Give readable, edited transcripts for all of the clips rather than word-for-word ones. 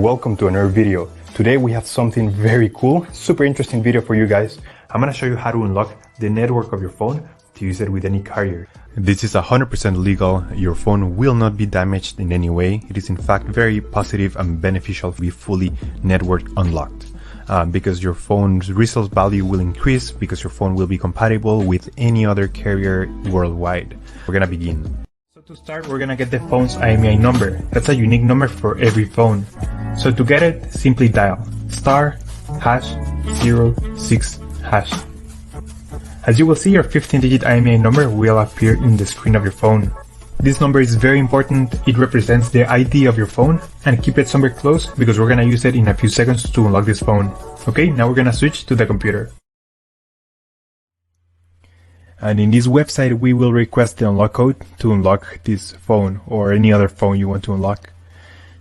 welcome to another video. Today we have something very cool, super interesting video for you guys. I'm gonna show you how to unlock the network of your phone to use it with any carrier. This is 100% legal. Your phone will not be damaged in any way. It is in fact very positive and beneficial to be fully network unlocked. Because your phone's resale value will increase because your phone will be compatible with any other carrier worldwide. We're gonna begin. So to start, we're gonna get the phone's IMEI number. That's a unique number for every phone. So to get it, simply dial *#06#. As you will see, your 15-digit IMEI number will appear in the screen of your phone. This number is very important. It represents the ID of your phone, and keep it somewhere close because we're gonna use it in a few seconds to unlock this phone. Okay, now we're gonna switch to the computer. And in this website, we will request the unlock code to unlock this phone or any other phone you want to unlock.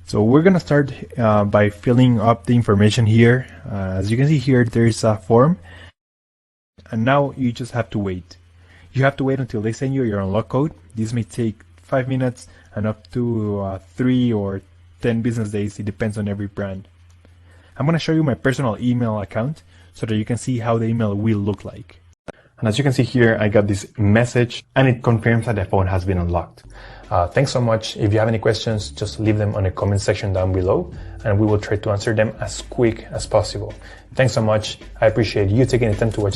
So we're gonna start by filling up the information here. As you can see here, there is a form. And now you just have to wait. You have to wait until they send you your unlock code. This may take 5 minutes and up to 3 or 10 business days. It depends on every brand. I'm going to show you my personal email account so that you can see how the email will look like. And as you can see here, I got this message and it confirms that the phone has been unlocked. Thanks so much. If you have any questions, just leave them on the comment section down below and we will try to answer them as quick as possible. Thanks so much. I appreciate you taking the time to watch.